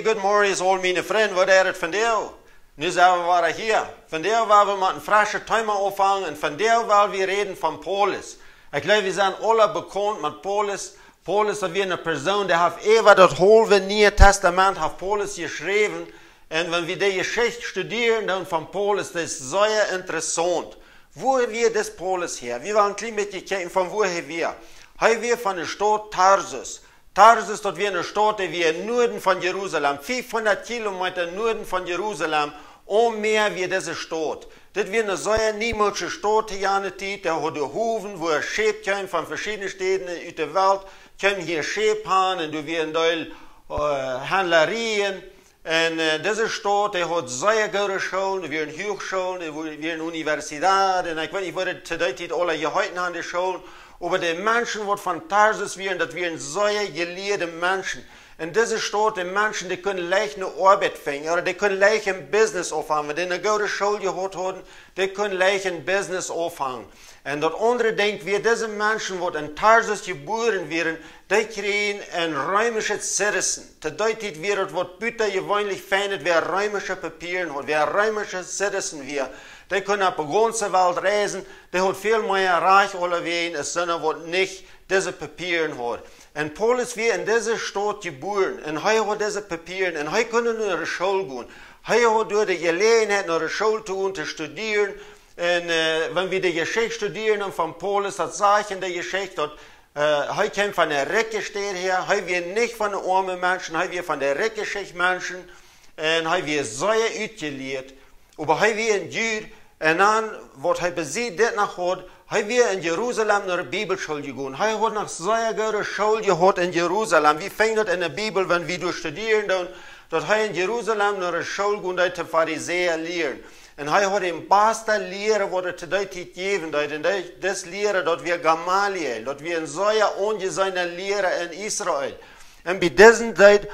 hey, good morning, all meine Freunde, wat er het van jou? Nu zijn we hier. Van der waar we met een frisse Thema auffangen en van der waar we reden van Paulus. Ik geloof, we zijn alle bekend met Paulus. Paulus is weer een persoon, die heeft even dat halve Nieuwe Testament heeft Paulus geschreven. En wenn wir die Geschichte studieren dann von Paulus, das ist sehr interessant. Woher wir das Paulus her? Wir wollen ein klein bisschen gucken, von woher wir. Hier wir von der Stadt Tarsus. Tarsus, dort wir eine Stadt, die wir im Norden von Jerusalem, 500 Kilometer im Norden von Jerusalem, und mehr wie diese Stadt. Das wird eine sehr niemals Stadt hier an der Zeit, der hat Hofen, wo Schäb kommen von verschiedenen Städten in der Welt, kommen hier Schäb haben, und du wirst Händlerien. En deze stad hat sehr gute Schulen, wir haben Hochschulen, wir haben Universitäten, und ich weiß nicht, wo die Zeit alle gehalten haben, die Schulen, aber die Menschen, die von Tarsus wären, das wären sehr gelehrte Menschen. In dieser Stadt, die Menschen, die können leicht eine Arbeit finden, oder die können leicht ein Business auffangen. Wenn die eine gute Schule gehabt haben, die können leicht ein Business auffangen. Und das andere denkt, wir diese Menschen, die in Tarsus geboren werden, die kriegen ein römisches Citizen. Das bedeutet, wir das was bitte gewöhnlich findet, wer römische Papiere hat, wer römische Citizen wir. Die können auf die ganze Welt reisen, die hat viel mehr reich alle wehen, als sondern was nicht diese Papiere hat. Und Paulus wir in dieser Stadt geboren, und er hat diese Papiere, und er konnte nur in die Schule gehen. Er hat durch die Gelegenheit nach der Schule tun, zu studieren. Und wenn wir die Geschichte studieren und von Paulus, das sage ich in der Geschichte, er kommt von der Rechtsgeschichte her, er wird nicht von den armen Menschen, er wird von der Rechtsgeschichte Menschen, und er wird sehr ausgelehrt. Aber er wird ein Jude, und dann, was er besieht, das noch hat, er wird in Jerusalem nach der Bibelschule gegangen. Er hat noch sehr gute Schule gehabt in Jerusalem. Wir finden das in der Bibel, wenn wir studieren, dass er in Jerusalem nach der Schule ging, die Pharisäer lehren. Und er hat den besten Lehrer, was er zu der Zeit gegeben hat. Und das Lehrer, das wir Gamaliel, das wir ein sehr ungesehener Lehrer in Israel. Und bei diesem Zeit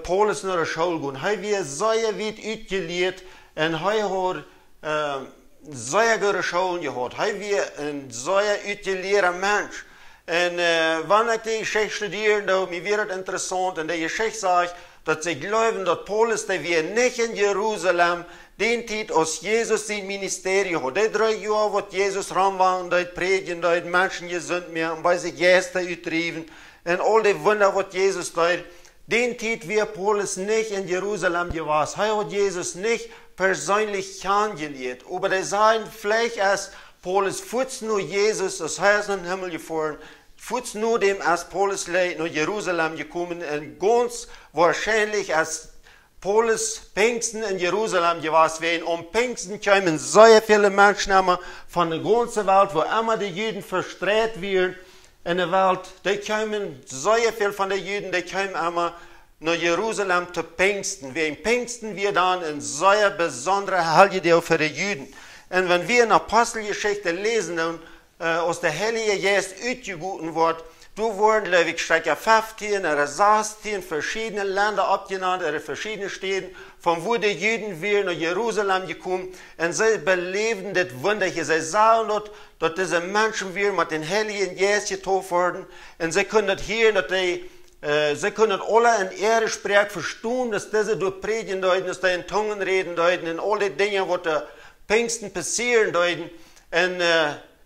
Paulus nach der Schule ging. Er wird sehr weit ausgelehrt und er hat sehr gute Schulen gehabt. Er wird ein sehr ausgelehrter Mensch. Und wenn ich die Geschichte studiere, mir wird es interessant. Und die Geschichte sagt, dass sie glauben, dass Paulus, der wir nicht in Jerusalem, den Zeit, als Jesus sein Ministerium hat. Die 3 Jahre, wo Jesus rumwandert, predigen, die Menschen gesund mehr, und bei sich Gäste austrieben, und all die Wunder, was Jesus tut, den Zeit wird Paulus nicht in Jerusalem gewesen. Er hat Jesus nicht persönlich kennengelernt. Aber die sagen, vielleicht als Paulus futz nur Jesus, als er ist in den Himmel gefahren, futz nur dem, als Paulus nach Jerusalem gekommen, und ganz wahrscheinlich als Paulus Pfingsten in Jerusalem gewesen wären. Um Pfingsten kamen sehr viele Menschen von der ganzen Welt, wo immer die Juden verstreut werden in der Welt. Die kamen, sehr viele von den Juden, die kamen immer nach Jerusalem zu Pfingsten. Wegen Pfingsten wir dann ein sehr besonderer Heldendienst für die Juden. Und wenn wir in Apostelgeschichte lesen, aus der Heilige Geist ausgegoten wird, du wurden, glaube ich, Strecke 15 oder 16 verschiedene Länder abgenannt, oder verschiedene Städte, von wo die Juden wieder nach Jerusalem gekommen, und sie beleben das Wunder hier. Sie sagen dort, dass diese Menschen wieder mit den Heiligen Geist getauft wurden, und sie können das hier, dass sie können alle in ihrer Sprache verstehen, dass diese durch Predigen deuten, dass sie in Zungen reden deuten, und alle Dinge, die der Pfingsten passieren deuten, und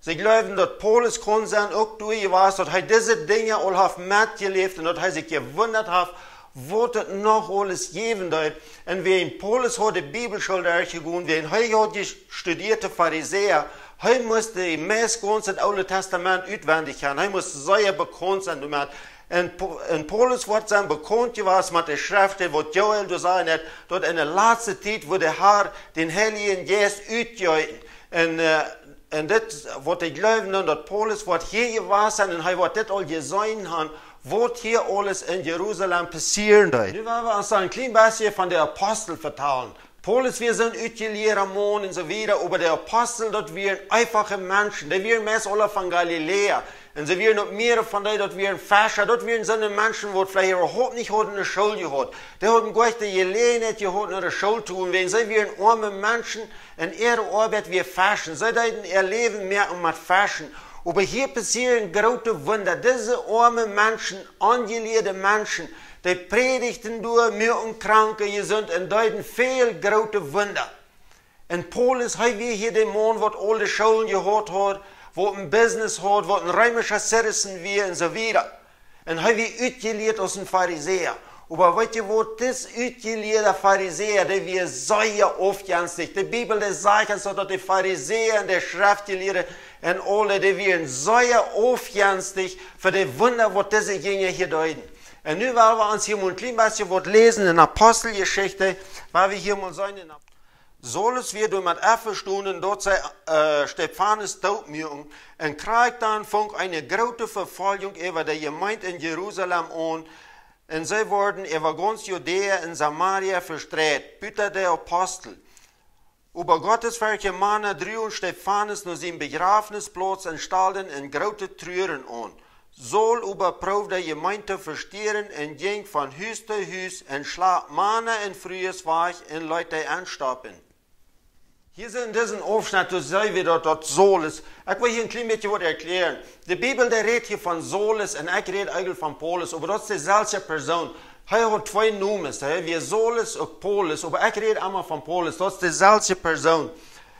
sie glauben, dass Paulus kann sein, auch durch was, dass er diese Dinge alle hat mitgelebt und dass er sich gewundert hat, was das noch alles geben wird. Und wenn Paulus hat die Bibelschule gegangen, wenn er hat studierte Pharisäer, er musste im ganze Alte Testament auswendig haben, er musste sehr bekannt sein damit. Und Paulus wird dann bekannt gewesen mit der Schrift, was Joel gesagt hat, dass in der letzten Zeit, wo der Herr den Heiligen Geist ausgeht, und das, was ich glaube, dass Paulus wird hier gewesen und er wird das all gesehen haben, was hier alles in Jerusalem passieren wird. Nun wollen wir uns ein klein bisschen von den Aposteln vertrauen. Paulus, wir sind ausgelehrte Mann und so weiter, aber die Apostel, das wären einfache Menschen, die wären meist alle von Galiläa. Und sie wären noch mehr von denen, das wären Fäscher, das wären so Menschen, die vielleicht überhaupt nicht in der Schule gehabt. Die hatten gar nicht die Gelegenheit gehabt, in der Schule zu tun. Wenn sie wären arme Menschen, in ihrer Arbeit wie Fäschen. Sie hätten ihr Leben mehr mit Fäschen. Aber hier passieren große Wunder. Diese armen Menschen, angelehrte Menschen, die predigten door, maken kranken gezond en deuten veel grote wunder. En Paulus, hij weer hier de man, wat al de scholen gehad had, wat een business had, wat een römischer citizen weer en zo verder. En hij weer uitgeleerd als een fariseer. Maar weet je wat, das uitgeleerde fariseer, die weer zeer afgenstig. De Bibel die zegt zo dat de fariseer en de schriftgeleerden en alle, die weer zeer afgenstig voor de wunder wat deze dingen hier deuten. En nu willen we ons hier mal ein klein bisschen wat lezen in Apostelgeschichte, waar we hier mal zijn in Solles wir durch mit Stunden dort sei Stephanus doodmügen und kriegt dann von eine große Verfolgung über die Gemeinde in Jerusalem an. Und sie wurden über ganz Judäa und Samaria verstreut, bitte der Apostel. Über Gottes Werke Männer drüben Stephanus nur sein Begrafnisplatz und stahlten in große Trüren an. Soll überprüft die Gemeinde verstehen und ging von Haus zu Haus und schlag Männer und Frühes weg und Leute anstoppen. Hier in diesem Aufschnitt, da sehen wir dort Solus. Ich will hier ein klein bisschen was erklären. Die Bibel, der redet hier von Solus und ich rede eigentlich von Paulus, aber das ist dieselbe Person. Er hat zwei Namen, wie Solus und Paulus, aber ich rede einmal von Paulus, das ist dieselbe Person.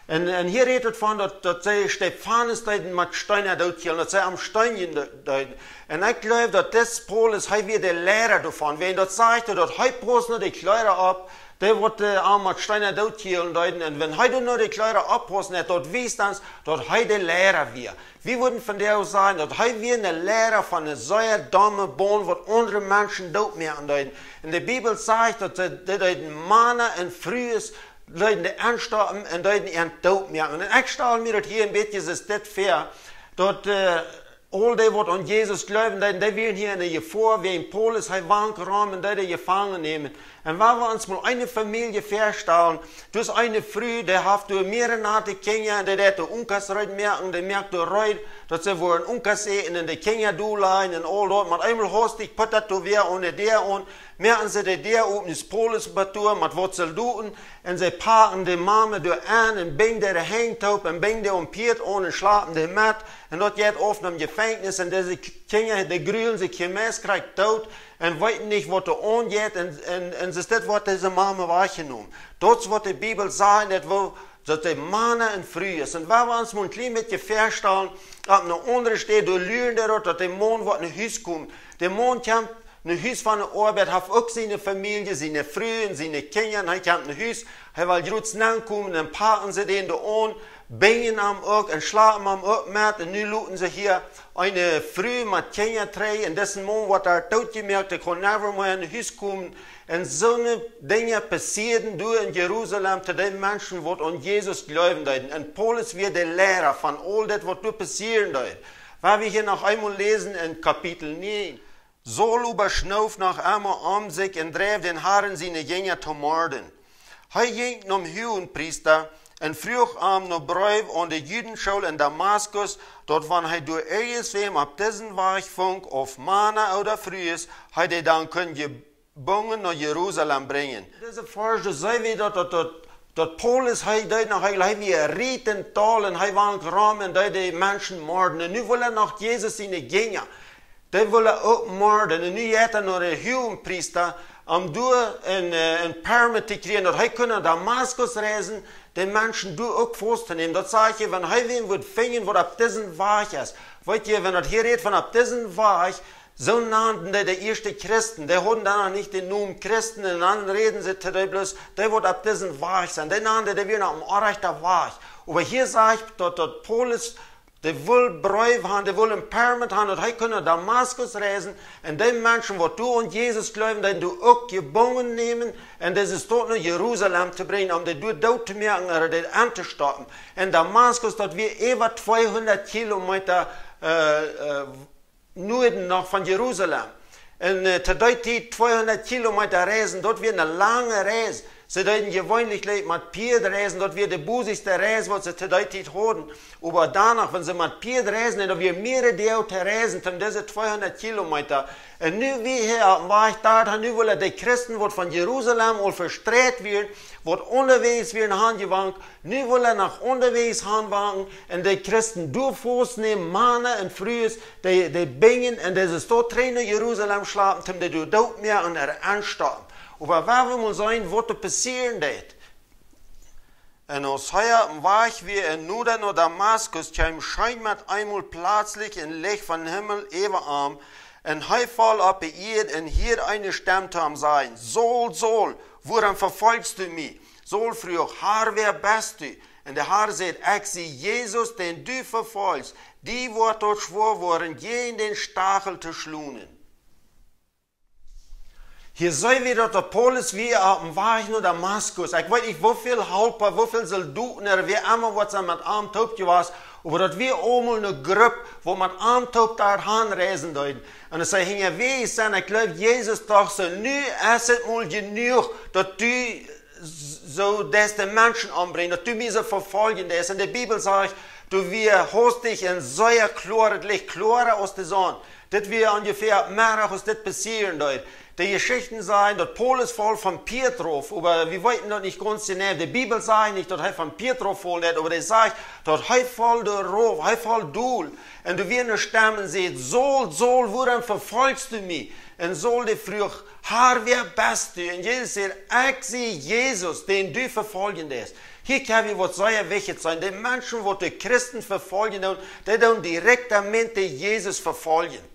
Und hier redet von, dass sie Stephanus mit Steinen doodhielden, dass sie am Stein deuten. Und ich glaube, dass das Paulus, er wird der Lehrer davon. Wenn das sagt, dass er bloß nur die Kleider ab, der wird auch mit Steinen doodhielden deuten. Und wenn er nur die Kleider abpassen hat, dort wisst uns, dass er der Lehrer wird. Wir würden von der aus sagen, dass er wie ein Lehrer von einer sehr dummen Bahn, was andere Menschen dort machen deuten. Und die Bibel sagt, dass die Männer und Frühes Leute, die anstarben und Leute ihren Tod merken. Und ich stelle mir das hier ein bisschen so das vor, dass all die, die an Jesus glauben, die werden hier in der Gefahr, wie in Paulus, die Wankraum und die gefangen nehmen. Und wenn wir uns mal eine Familie vorstellen, du hast eine Frau, die hat mehrere Kinder, die hat Unkas merken, die merkt rein, dass sie wollen Unkas eten und die Kinder durchleihen und all das. Mit einmal hastig puttert du wer ohne der und merken sie, der oben ist Paulus betur, mit was sie tun, und sie packen die Mama durch an und bringen die hängt auf und bringen die umpiert und schlafen die mit. Und das geht oft im Gefängnis und diese Kinder, die grühlen sich gemäß, kriegt tot und wissen nicht, was da angeht und es ist das, was diese Mama wahrgenommen. Das ist, was die Bibel sagt, dass die Männer und Früh ist. Und wenn wir uns mal ein klein bisschen vorstellen, dass eine andere steht, du lügen dort, dass der Mann, was in ein Haus kommt, der Mann kommt, ein Haus von der Arbeit, hat auch seine Familie, seine Früh und seine Kinder, und er kommt in ein Haus, er will jetzt nachkommen, dann packen sie den da an, bingen am auch und schlafen am auch mit, und nun luten sie hier eine Früh mit Kindern drei, und dessen Mann wird er tot gemerkt, der kann never mehr in ein Haus kommen, und so eine Dinge passieren du in Jerusalem zu den Menschen, die an Jesus glauben. Und Paulus wird der Lehrer von all das, was du passieren wird. Weil wir hier noch einmal lesen in Kapitel 9. Saul überschnauf nach einmal um sich und dreef den Herren seine Jünger zu morden. Er ging zum Hohenpriester und frug nach Brief an die Judenschule in Damaskus, dort wann er durch irgendwem ab diesen Weg funk, auf Männer oder Frühes, er dann können Bungen nach Jerusalem bringen. Diese Forscher sagen wieder, dass Paulus, er wie Rieten talen, er war Rahmen, die Menschen morden. Und nu will er nach Jesus in die Gänge. Die will er auch morden. Und nu hat er noch den Hohenpriester, ein Permit zu kriegen, dass er nach Damaskus reisen, den Menschen auch festzunehmen. Das sage ich, wenn er wen wird finden, was ab diesem Weg ist. Weißt ihr, wenn er hier redet von ab diesem Weg, so nannten die ersten Christen, die hatten dann noch nicht den Namen Christen, und dann reden sie bloß, die wird ab diesem Weg sein, die nannten die wieder am rechten Weg. Aber hier sagt, dass Paulus, die will Brief haben, die will ein Permit haben, und er kann nach Damaskus reisen, und die Menschen, die du an Jesus glauben, die du auch gebunden nehmen, und das ist dort nach Jerusalem zu bringen, um die dort zu merken, oder die anzustoppen. In Damaskus, dort wir über 200 Kilometer, Norden noch von Jerusalem. Und zu der Zeit 200 Kilometer reisen, dort wird eine lange Reise. Sie deuten gewöhnlich mit Pferd reisen, dort wird die busigste Reise, was sie zu der Zeit hatten. Aber danach, wenn sie mit Pferd reisen, dann wird mehrere Tage reisen, um diese 200 Kilometer. En nu wie hier op weg daar, nu willen de christen wat van Jeruzalem al verstrekt werden, wat onderwijs weer naar gewankt, nu willen naar onderwijs gaan en de christen doorvoers nemen, mannen en vrouwen, die bingen en deze stad trainen Jeruzalem slapen, om die dood meer en er aanstappen. Maar waar we moeten zijn, wat er passeren deed. En als hij op weg weer in Noorden naar Damaskus, kwam schijnt met eenmaal plötzlich een licht van Himmel even aan. En hij valt op de eerd en hier eine stem te hem zijn. Saul, waarom vervolgst du mij? Saul vroeg, Herr, wer bist du? En de Herr zegt, ik zie Jezus, den du vervolgst. Die wordt tot schwor worden, je in den stachel te schloenen. Hier zijn we dat de Paulus weer op dem weg naar Damaskus. Ik weet niet hoeveel helper, hoeveel soldaten er weer allemaal wat ze met armtopje was. Maar dat weer allemaal een groep, wo met armtop daar gaan reizen deuten. En dan zei hij, wees zijn, ik geloof Jezus toch zo, nu is het mal genoeg, dat du zo deze mensen aanbrengt, dat du mij zo vervolgen is. En de Bibel zegt, du weer hostig en zeer klar, het licht klarer als de zon. Dit weer ongeveer meer als dit passieren deut. Die Geschichten sagen, dass Paulus voll von Petrus, aber wir wollten das nicht ganz genau. Die Bibel sagt nicht, dass er von Petrus voll ist, aber die sagt, dass er voll der Ruf, er voll Duhl. Und du wirst eine Stimme sehen, Saul, woran verfolgst du mich? Und Saul die fragt, Herr, wer bist du? Und Jesus sagt, ich sehe Jesus, den du verfolgen lässt. Hier kann wir was sehr wichtig sein. Die Menschen, die die Christen verfolgen, die dann direktamente Jesus verfolgen.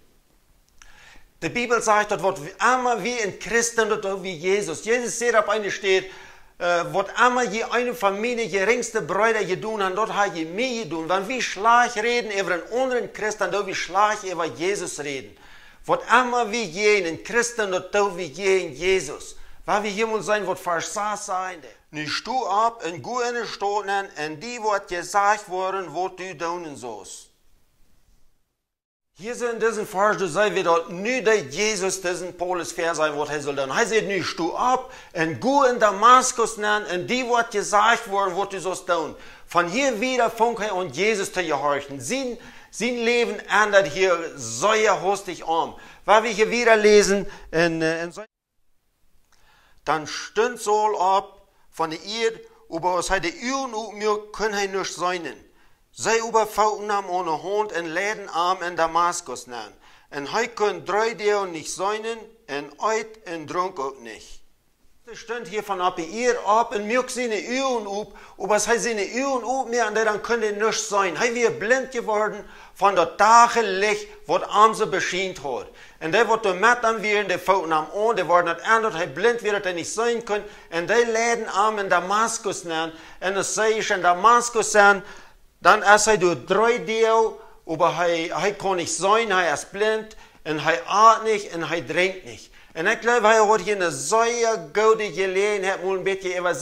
Die Bibel sagt, das wird immer wie ein Christen, das wie Jesus. Jesus sagt auf eine steht, was immer je eine Familie, geringste Brüder gedun haben, dort hat je mehr gedun. Wenn wir schlecht reden über einen anderen Christen, dann wir schlecht über Jesus reden. Was immer wie je ein Christen, das wie je in Jesus. Weil wir hier muss sein, wird versagt sein. Nu stu ab und geh in die Stadt und die wird gesagt worden, was du tun sollst. Hier sind in diesem Vers, du sagst wieder, nu der Jesus diesen Paulus Vers sein, was er soll tun. Er sagt, nu stu ab und geh in Damaskus und die wird gesagt worden, was du sollst tun. Von hier wieder fängt er an, Jesus zu gehorchen. Sein Leben ändert hier sehr hastig an. Weil wir hier wieder lesen, dann stund Saul ab von der Erde, aber was er die Uhren und mir können er nicht sein. Zij überfallen hem aan de hand en leiden hem in Damaskus naar. En hij kon 3 dagen niet zijn en uit en dronk ook niet. Er stond hier van op hier op en merkt zijn ogen op. Aber als hij zijn ogen op meer, dan kon hij niet zijn. Hij weer blind geworden van dat dagenlicht wat hem ze beschijnt had. En die wordt met hem weer, die fouten hem aan, die worden het aan dat hij blind weer, dat hij niet zijn kon. En die leiden hem in Damaskus naar. En dan zei ik in Damaskus aan, dan is hij door 3 dagen, maar hij kon niet zijn, hij is blind, en hij eet niet en hij drinkt niet. En ik geloof, hij had hier een zeer goede gelegenheid om een beetje over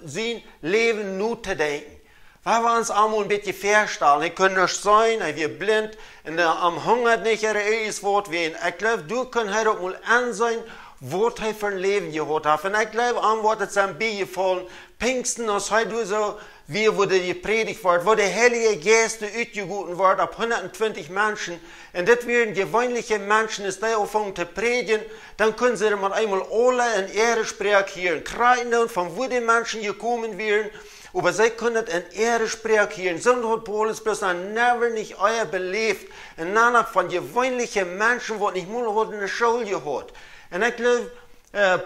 zijn leven nu te denken. Waar we ons allemaal een beetje verstellen. Hij kon niet zijn, hij werd blind, en hij hongert niet, er is wat ween. Ik geloof, du kan hij ook mal aanzien wat hij voor een leven gehad heeft. En ik geloof, aan wordt het zijn bijgevallen. Pinksten, als hij doet zo, wie wurde gepredigt wordt, wo der Heilige Geist uitgegoten wordt op 120 Menschen. En dit waren gewöhnliche Menschen, als die anfangen te predigen, dann können sie mal einmal alle in Ehre sprechen hier. Kreiden von wo die Menschen gekommen wären, aber sie können in Ehre sprechen hier. So hat Paulus bloß never nicht euer belebt. Und danach von gewöhnlichen Menschen, die nicht mal in der Schule gehabt. Und ich glaube,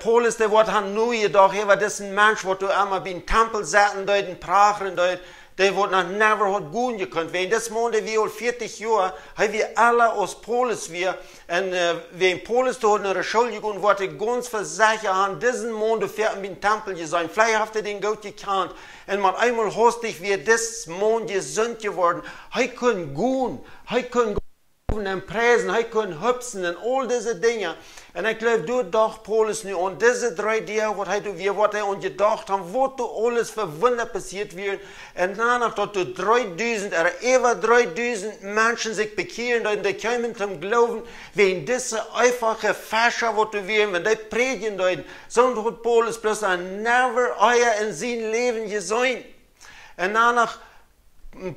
Paulus, der wordt han nu jedoch, hij was een mens, wat du einmal bij een tempel zaten, deut, en prachen, deut, der wordt nog never hat goed gekund. Wegen des Mondes, wie al 40 Jahre, hij wir alle aus Paulus wir, en wegen Paulus, der hat naar de Schule gegaan, wordt hij ganz versichert an, diesen Monat fährt bij een tempel gesehen. Vielleicht hat er den gut gekannt, en man einmal hostig wie des Monat gesund geworden. Hij kon gaan, hij kon en prijzen, hij kon hupsen en al deze dingen. En ik geloof, doe doch Paulus nu aan deze 3 dagen, wat hij doet weer, wat hij aan gedacht heeft, wat er alles voor wunder passiert weer. En daarna dat er 3000, over 3000 mensen zich bekeren, en die komen te geloven, wegen deze einfache Fäscher, wat er weer, en die predigen deuten. Zo hat Paulus bloß never euer in zijn leven gezien. En daarna,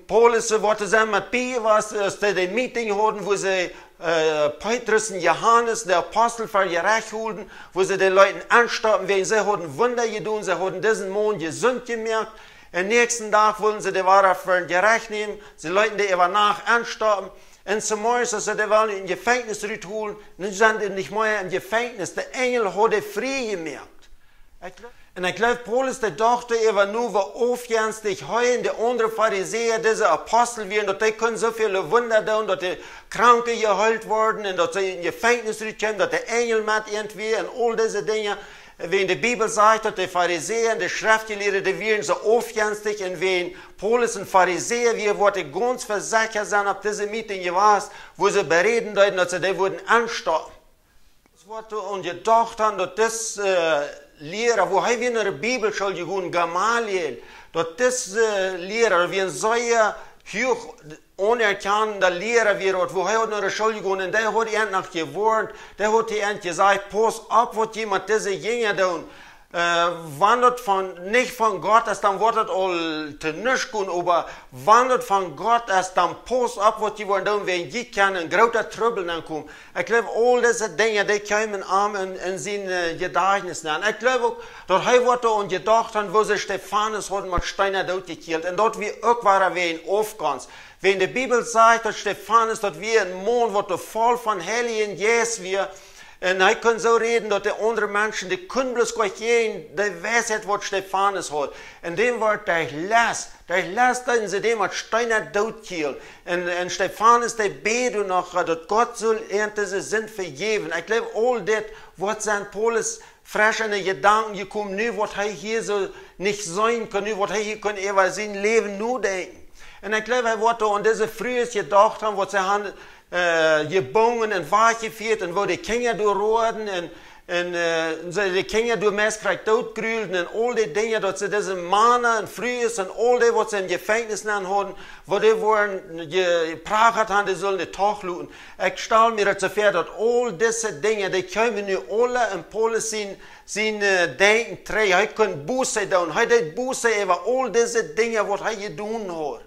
Paulus wordt zusammen met Peter was, als ze de meeting hadden, wo ze Petrus und Johannes, der Apostel, für gerecht hielten, wo sie den Leuten anstoppen, weil sie hatten Wunder getan, sie hatten diesen Mond gesund gemerkt. Am nächsten Tag wollten sie die Ware für gerecht nehmen, sie Leuten die aber nach anstoppen. Und zum Morgen, als sie die Ware in Gefängnis holen, dann sind sie nicht mehr im Gefängnis. Der Engel hatte frei gemerkt. Und ich glaube, Paulus, der dachte, er nur, wo aufjänstig heulen, die anderen Pharisäer, diese Apostel werden, dass die können so viele Wunder tun, dass die Kranke geheilt worden, und dass sie in Gefängnis kommen, dass der Engel mit irgendwie, und all diese Dinge. Wenn die Bibel sagt, dass die Pharisäer und die Schriftgelehrten, die werden so aufjänstig, und wenn Paulus ein Pharisäer wir wurde ganz versichert sein, ob diese Meeting gewesen, wo sie bereden deuten, dass sie die wurden anstoppen. Und gedacht haben, dass das Lehrer, wo wir in der Bibelschule gegangen, Gamaliel, dass das Lehrer, wie ein solcher hoch anerkannender Lehrer wird, wo in der Schule gegangen, und der hat endlich gewarnt, der hat gesagt, pass auf, was jemand diese Jünger tun. Wandert nicht von Gott ist, dann wird es all zu nichts gehen, aber wandert von Gott ist, dann pass auf, was die wollen tun, wenn die können, großer Trübel kommen. Ich glaube, all diese Dinge, die kommen in seine Gedächtnissen an. Ich glaube auch, dass er wurde gedacht hat, wo sie Stephanus hat mit Steinen durchgekillt, und dort wie auch war wie ein Aufgangs. Wenn die Bibel sagt, dass Stephanus, dass wir ein Mond, wo voll von Heiligen Jesus wir, und ich kann so reden, dass die anderen Menschen, die können bloß gar gehen, die Weisheit, was Stephanus hat. Und dem wird der lässt, dass sie dem mit Steinen durchkillen. Und Stephanus, der betet noch, dass Gott soll diese Sinn vergeben. Ich glaube, all das, was sein Paulus frisch in die Gedanken gekommen, nur was er hier so nicht sein kann, nur was er hier kann, er sein Leben nur denken. Und ich glaube, er wird an diese frühes gedacht haben, was er hat, gebungen und wachgeführt, und wo die Kinder durchroden, und die Kinder durch Messkreis totgrühlten, und all die Dinge, dass sie diese Mana und frühes, und all die, was sie im Gefängnis hatten, wo die wurden geprahrt haben, die sollen die Tag looten. Ich stelle mir dazu vor, dass all diese Dinge, die können nur alle in Paulus sein Denken drehen. Er kann Buße tun, er hat Buße über all diese Dinge, was er getan hat.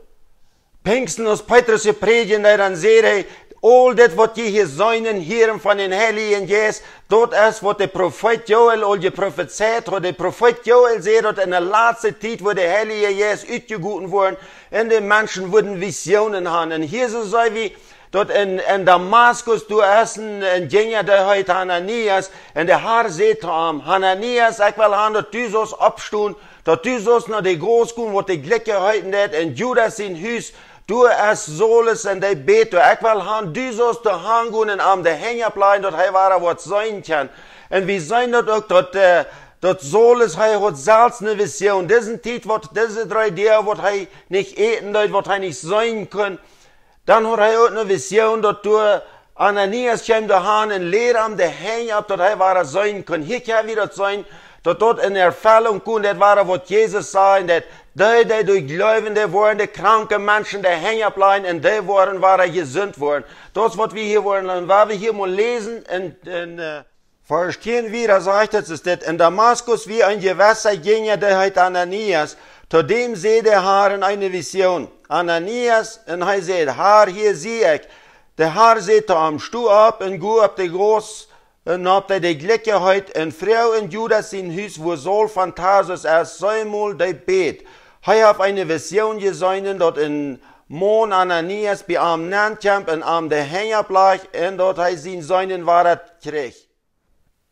Pfingsten, als Petrus gepredigt, dann sagt er, all das, was die hier sein, hören von den Heiligen Jesus, dort ist, was der Prophet Joel all geprophezeit hat. Der Prophet Joel sagt, dass in der letzten Zeit, wo der Heilige Jesus ausgegoten wurden, und die Menschen würden Visionen haben. Und hier so sei wie, dort in Damaskus, du hast ein Gänger, der heißt Hananias, und der Herr sagt ihm, Hananias, ich will haben, dass du sollst abstehen, dass du sollst nach der Großkuh, wo die Glicke halten hat, in Judas in Hüs, du es sollst in der Bete, ich will haben, du sollst da hängen und am der Hänger bleiben, dass er war, was sein kann. Und wir sehen das auch, dass sollst, er hat selbst eine Vision. Diesen Zeit, diese 3 Dinge, was er nicht eten darf, was er nicht sein kann. Dann hat er auch eine Vision, dass du Ananias kommt da haben und lehrt am der Hänger ab, dass er war, sein kann. Hier kann wieder sein, dass dort in Erfüllung kommt, das war, was Jesus sagt, die durch Glauben, die waren die kranken Menschen, die hängen bleiben, und die waren gesund worden. Das, was wir hier wollen, und was wir hier mal lesen, verstehen wir, da sagt es, in Damaskus wie ein gewisser Gänger, der heißt Ananias, zu dem seht der Herr in eine Vision. Ananias, und er sagt, Herr, hier sehe ich. Der Herr sagt am Stuhl ab, und go ab die Groß, und ob die Glicke heute, und Frau in Judas in Hüs, wo Saul von Tarsus erst zweimal die bet. Er hat eine Vision gesehen, dort in Mon Ananias bei am Nankamp und am der Hänger bleibt, und dort er sein Söhnen war kriegt.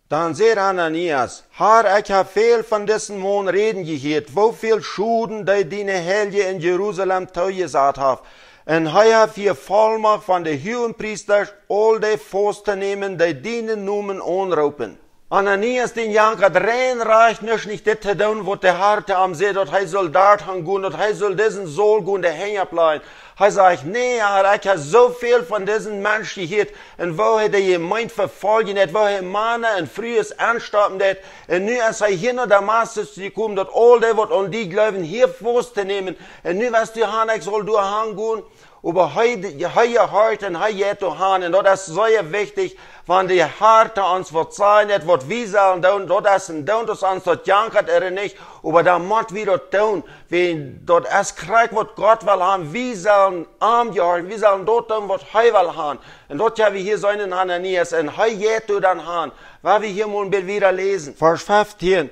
Dann sagt Ananias, Herr, ich habe viel von diesen Mon reden gehört, wo viel Schuden die deine Helge in Jerusalem zugesagt haben. Und er hat hier Vollmacht von den Hohenpriester, all die vorzunehmen, die deinen Namen anrufen. Ananias, den Jank, hat rein reicht nicht das zu tun, was der Harte am See, dass er soll dort hingehen, dass er soll diesen Sohl gehen, der hängen bleiben. Er sagt, nee, Herr, ich habe so viel von diesen Menschen gehört, und wo er die Gemeinde verfolgen hat, wo er Männer und frühes anstoppen hat, und nu ist er hier nach Damaskus gekommen, dass all die, was an die glauben, hier vorzunehmen, und nu was du haben, ich soll du hingehen, aber heute hart und heute geht du han, und das ist sehr wichtig, wenn die Harte uns wird sein, das wird wie sollen tun, das ist ein das uns dort jankert nicht, aber da muss wir dort tun, wenn dort es kriegt, was Gott will haben, wie sollen armjahren, wie sollen dort tun, was heu will haben. Und dort ja wir hier sein in Hananias, und heu geht du dann haben, weil wir hier mal ein Bild wieder lesen. Vers 15.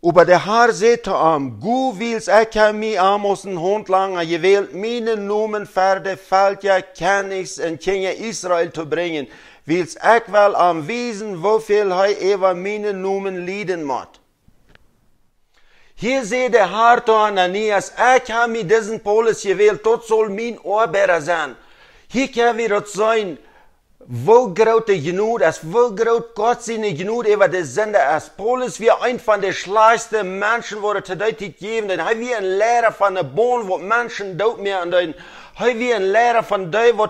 Aber der Herr sagte ihm, du willst ich mich aus dem Hund lange, je wählt meine Numen Pferde, fällt ja Königs in Kinder Israel zu bringen, willst ich wel am wiesen, wofür heu ever meine Numen lieden muss. Hier seht der Herr zu Ananias, ich habe mir diesen Paulus gewählt, dort soll mein Arbeiter sein. Hier können wir dort sein, wo groot de genoeg is, wo groot Gott seine genoeg über de Sünde ist. Paulus wie ein von den schlechtsten Menschen, wo er zu Deutsch gegeben hat. Er wie ein Lehrer von der Bohnen, wo Menschen dort mehr an den. Er wie ein Lehrer von dem, wo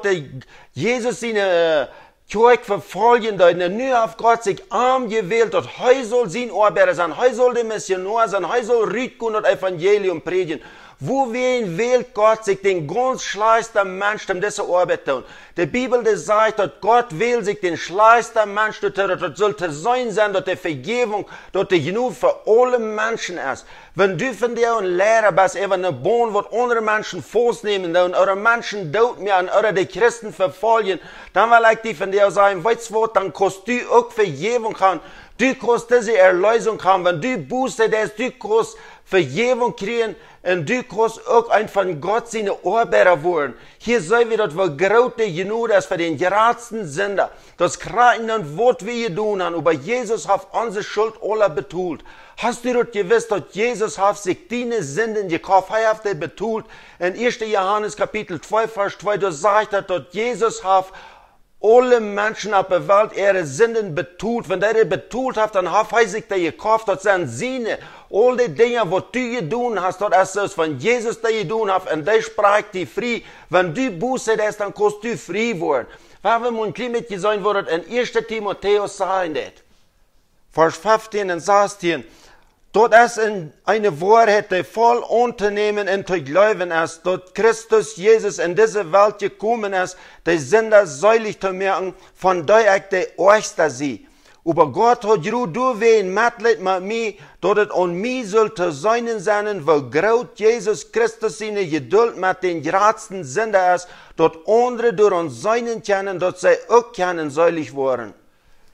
Jesus seine Kirche verfolgen hat. Und nu hat Gott sich arm gewählt, und er soll sein Arbeiter sein, er soll der Missionar sein, er soll rausgehen und Evangelium predigen. Wo wählt Gott sich den ganz schlechten Menschen, um diese Arbeit zu tun? Die Bibel sagt, dass Gott wählt sich den schlechten Menschen, das sollte sein, dass die Vergebung, dass die genug für alle Menschen ist. Wenn du von dir ein Lehrer bist, eben eine Bohne, wird andere Menschen vornehmen, und eure Menschen dort mir an eure die Christen verfolgen, dann will ich die von dir sagen, weißt du was, dann kannst du auch Vergebung haben. Du kannst diese Erlösung haben, wenn du Buße hast, du kannst Vergebung kriegen, und du kannst auch ein von Gott seine Arbeiter werden. Hier sehen wir, dass wir große genug ist für den geradsten Sünder. Das kriegen und was wir tun haben, aber Jesus hat unsere Schuld alle betult. Hast du dort gewusst, dass Jesus hat sich deine Sünden gekauft, er hat sie betult. In 1. Johannes Kapitel 2, Vers 2, da sagt er, dass Jesus hat alle Menschen auf der Welt ihre Sünden betult. Wenn der betult hat, dann hat er sich die gekauft, das sind seine. All die Dinge, was du getan hast, das ist das, wenn Jesus die getan hat, und der spricht die frei. Wenn du Buße hast, dann kannst du frei werden. Weil wir ein klein bisschen sein wollen, in 1. Timotheus sagen das. Vers 15 und 16. Dort ist eine Wahrheit, die voll unternehmen und zu glauben ist, dass Christus Jesus in diese Welt gekommen ist, die Sünder seilig zu machen, von der ich die Erste sie. Aber Gott hat du wen Mitleid mit mir, dass es an mir sollte sein sein, weil groß Jesus Christus seine Geduld mit den geradsten Sünder ist, dass andere durch uns sein können, dass sie auch können seilig werden.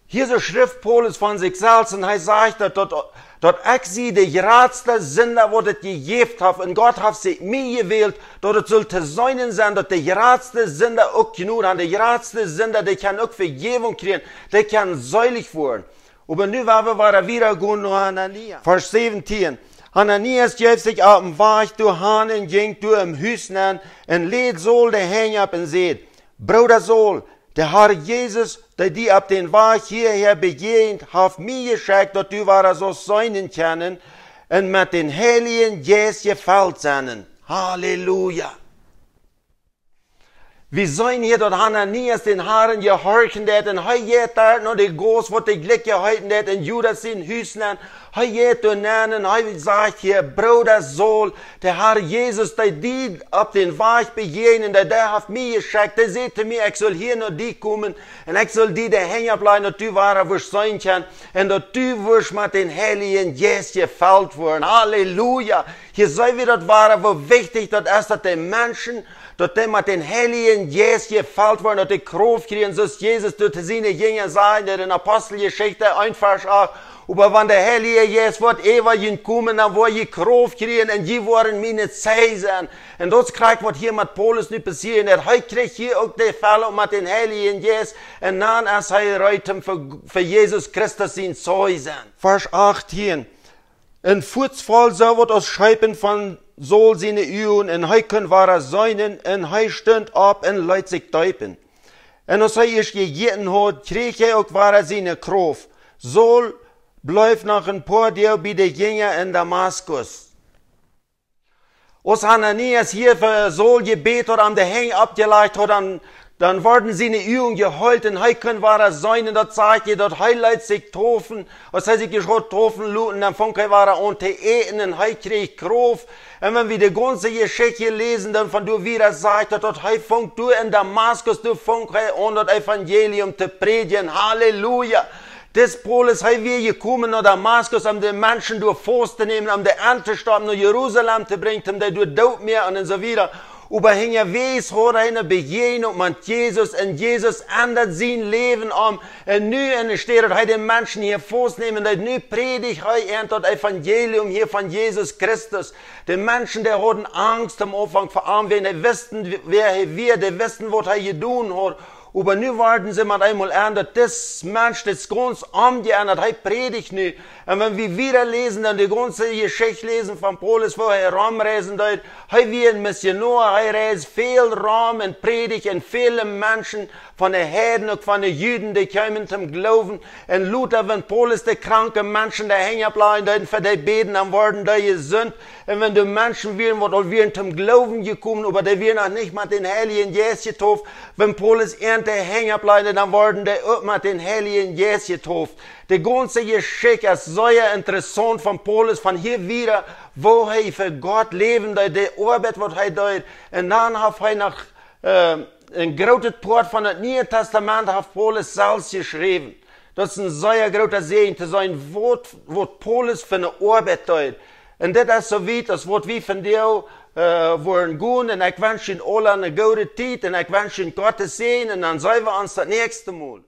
Hier ist eine Schrift Paulus von sich selbst, und er sagt, dass ich sie die geradste Sünder, wo das gegeben habe, und Gott hat sie mir gewählt, dass es sollte sein sein, dass die geradste Sünder auch genug haben. Die geradste Sünder, die kann auch Vergebung kriegen, die kann seilig werden. Aber nu war er wieder gut nach Ananias. Vers 17. Ananias gab sich auf den Weg durch Han und ging durch im Hüsnen und lädt Saul der Hänger ab und sagt, Bruder Saul, der Herr Jesus, der die ab den Weg hierher begegnet, hat mir geschickt, dass du war so sein können und mit den Heiligen Geist gefällt sein. Halleluja. Wir sehen hier, dass Ananias den Herrn gehorchen hat, und er geht da noch die Groß, was die Glück gehalten hat, in Judas in Hüsnen. Er geht da nennen, er sagt hier, Bruder Saul, der Herr Jesus, der die auf den Weg begegnen, der hat mir geschickt, der sagte mir, ich soll hier noch die kommen, und ich soll die da hängen bleiben, dass du wahrer wirst sein kann, und dass du wirst mit den Heiligen Geist gefällt werden. Halleluja. Hier sehen wir, das wahrer, wo wichtig das ist, dass die Menschen, dass die mit den Heiligen Geist gefällt werden, dass die Kraft kriegen, so ist Jesus durch seine Jünger sagen, der in Apostelgeschichte 1, Vers 8. Aber wenn der Heilige Geist wird ewig kommen, dann wird die Kraft kriegen, und die werden meine Zeichen. Und das kriegt, was hier mit Paulus nicht passiert. Er kriegt hier auch die Fälle mit den Heiligen Geist, und dann ist er reiten für Jesus Christus sein Zeichen. Vers 18. Ein Fußfall so wird aus Scheiben von Saul seine Ühen, und er kann wahrer sein, und er stund ab und lässt sich teipen. Und als er erst gegeten hat, kriegt er auch wahrer seine Kraft. Saul bleibt nach ein paar Tagen bei den Jüngern in Damaskus. Als Ananias hier für Saul gebetet hat, an der Hänge abgelegt hat, dann dann worden sie eine Übung geheult, und hei können wahrer sein, und das sagt ihr, dort hei leid sich trofen, was heißt ich geschrot trofen, luten, dann funk hei wahrer unter Eten, und hei krieg Krof, und wenn wir die ganze Geschichte lesen, dann von du wieder sagt, dort hei funk du in Damaskus, du funk hei und das Evangelium zu predigen, Halleluja. Das Paulus hei wir gekommen nach Damaskus, um die Menschen durch Forst zu nehmen, um die Erntestab nach Jerusalem zu bringen, um die durch Dort mehr und so weiter. Aber hinja wees hoor eine Begegnung mit Jesus, und Jesus ändert sein Leben um. Und nu steht er den Menschen hier vornehmen, und nu predigt er das Evangelium hier von Jesus Christus. Die Menschen, die hatten Angst am Anfang vor allem, wenn die wussten, wer er wir, die wussten, was er getan hat. Aber nu werden sie mal einmal ändert, das Mensch, das ganz umgeändert, er predigt nu. Und wenn wir wieder lesen, dann die ganze Geschichte lesen von Paulus, wo er rumreisen dort, er wie ein Missionar, er reist viel rum und predigt, und viele Menschen von den Heiden und von den Juden, die kommen zum Glauben. Und Luther, wenn Paulus die kranken Menschen, die hängen bleiben, dann für die beten, dann werden die gesund. Und wenn die Menschen wären, die wir zum Glauben gekommen, aber die wir noch nicht mit den Heiligen Jesus getauft, wenn Paulus die hängen bleiben, dann werden die auch mit den Heiligen Jesus getauft. Die ganze Geschichte ist sehr interessant von Paulus, von hier wieder, wo er für Gott leben, die Arbeit, was er tut. Und dann hat er nach ein großes Port von dem Neuen Testament hat Paulus selbst geschrieben. Das ist ein sehr großer Segen zu sein, was Paulus für eine Arbeit tut. Und das ist so weit, das wird wie von dir wollen gehen, und ich wünsche Ihnen alle eine gute Zeit, und ich wünsche Ihnen Gottes Segen, und dann sehen wir uns das nächste Mal.